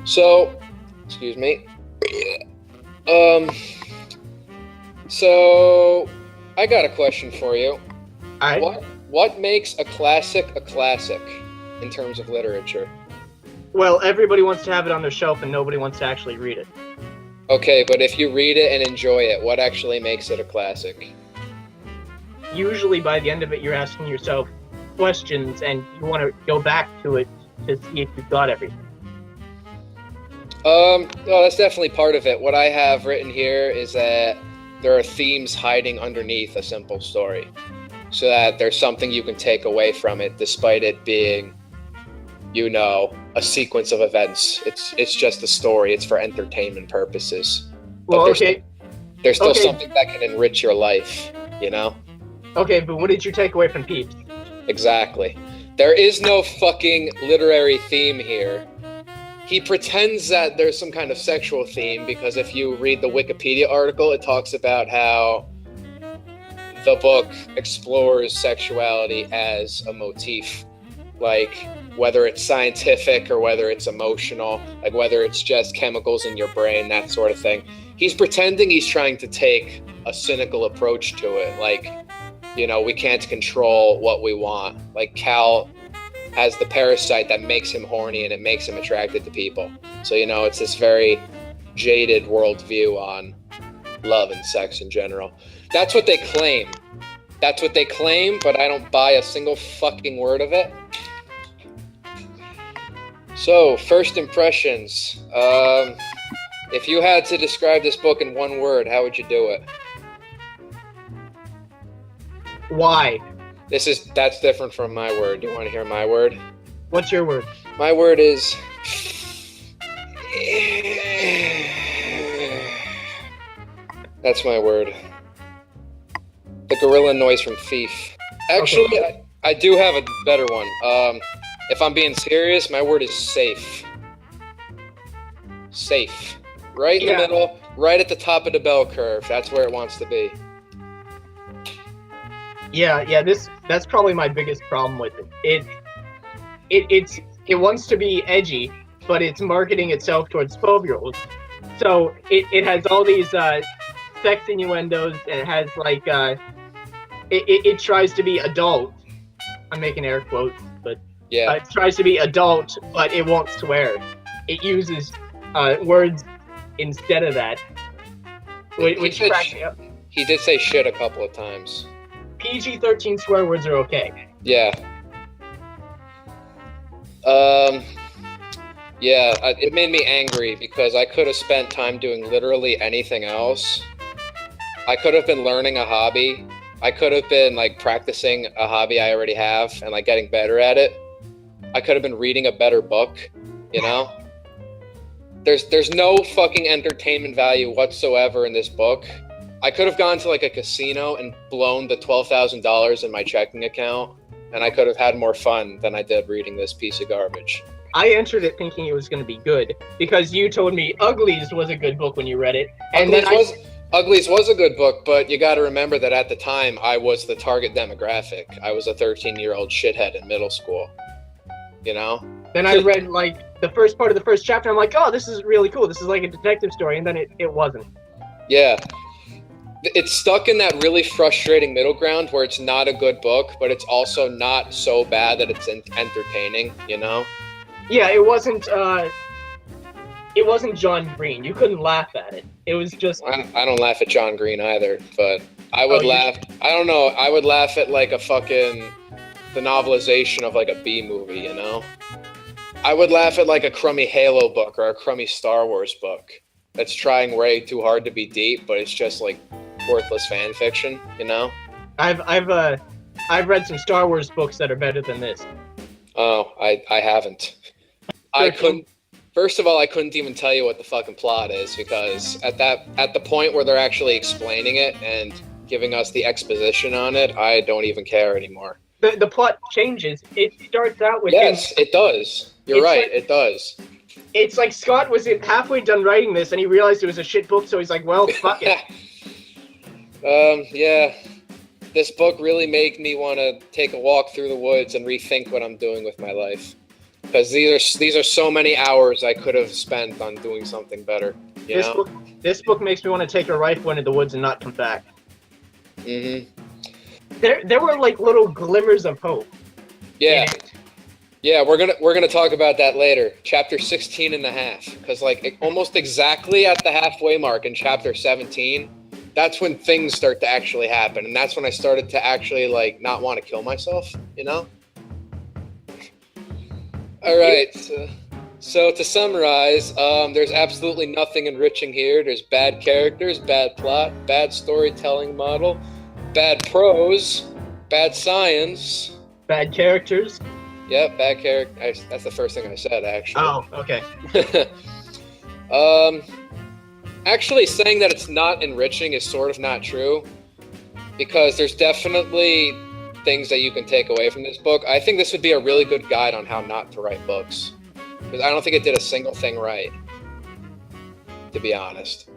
So, excuse me. Um, so I got a question for you. I What makes a classic in terms of literature? Well, everybody wants to have it on their shelf and nobody wants to actually read it. Okay, but if you read it and enjoy it, what actually makes it a classic? Usually by the end of it, you're asking yourself questions and you want to go back to it to see if you've got everything. Well, that's definitely part of it. What I have written here is that there are themes hiding underneath a simple story, so that there's something you can take away from it, despite it being, a sequence of events. It's just a story. It's for entertainment purposes. Well, But okay. there's still Okay. something that can enrich your life, Okay, but what did you take away from Peeps? Exactly. There is no fucking literary theme here. He pretends that there's some kind of sexual theme because if you read the Wikipedia article, it talks about how the book explores sexuality as a motif. Like, whether it's scientific or whether it's emotional, like whether it's just chemicals in your brain, that sort of thing. He's pretending he's trying to take a cynical approach to it. Like, we can't control what we want. Like, Cal has the parasite that makes him horny and it makes him attracted to people. So, it's this very jaded worldview on love and sex in general. That's what they claim. But I don't buy a single fucking word of it. So, first impressions. If you had to describe this book in one word, how would you do it? Why? That's different from my word. Do you want to hear my word? What's your word? My word is... That's my word. The gorilla noise from Thief. Actually, okay. I do have a better one. If I'm being serious, my word is safe. Safe. Right in the middle, right at the top of the bell curve. That's where it wants to be. Yeah, that's probably my biggest problem with it. It wants to be edgy, but it's marketing itself towards 12-year-olds. So it has all these sex innuendos, and it has like it tries to be adult. I'm making air quotes, but yeah, it tries to be adult, but it won't swear. It uses words instead of that, which cracks me up. He did say shit a couple of times. PG-13 swear words are okay. Yeah. It made me angry because I could have spent time doing literally anything else. I could have been learning a hobby. I could have been like practicing a hobby I already have and like getting better at it. I could have been reading a better book, There's no fucking entertainment value whatsoever in this book. I could have gone to like a casino and blown the $12,000 in my checking account, and I could have had more fun than I did reading this piece of garbage. I entered it thinking it was going to be good because you told me Uglies was a good book when you read it. And Uglies was a good book, but you got to remember that at the time I was the target demographic. I was a 13-year-old shithead in middle school, Then I read like the first part of the first chapter. I'm like, oh, this is really cool. This is like a detective story. And then it wasn't. Yeah. It's stuck in that really frustrating middle ground where it's not a good book, but it's also not so bad that it's entertaining, Yeah, it wasn't John Green. You couldn't laugh at it. It was just... I don't laugh at John Green either, but I would laugh... I don't know. I would laugh at like the novelization of like a B movie, I would laugh at like a crummy Halo book or a crummy Star Wars book that's trying way too hard to be deep, but it's just like worthless fan fiction, I've read some Star Wars books that are better than this. Oh, I haven't. I couldn't. First of all, I couldn't even tell you what the fucking plot is because at the point where they're actually explaining it and giving us the exposition on it, I don't even care anymore. The plot changes. It starts out with it does. You're right. It does. It's like Scott was halfway done writing this and he realized it was a shit book, so he's like, well, fuck it. Yeah. This book really made me want to take a walk through the woods and rethink what I'm doing with my life. because these are so many hours I could have spent on doing something better. You know? This book makes me want to take a rifle into the woods and not come back. Mm-hmm. There were like little glimmers of hope. Yeah. Yeah, we're gonna talk about that later. Chapter 16 and a half. Because like almost exactly at the halfway mark in chapter 17, that's when things start to actually happen. And that's when I started to actually like not want to kill myself, you know? All right. So to summarize, there's absolutely nothing enriching here. There's bad characters, bad plot, bad storytelling model, bad prose, bad science. Bad characters. Yep, bad character. That's the first thing I said, actually. Oh, okay. Actually, saying that it's not enriching is sort of not true, because there's definitely things that you can take away from this book. I think this would be a really good guide on how not to write books, because I don't think it did a single thing right, to be honest.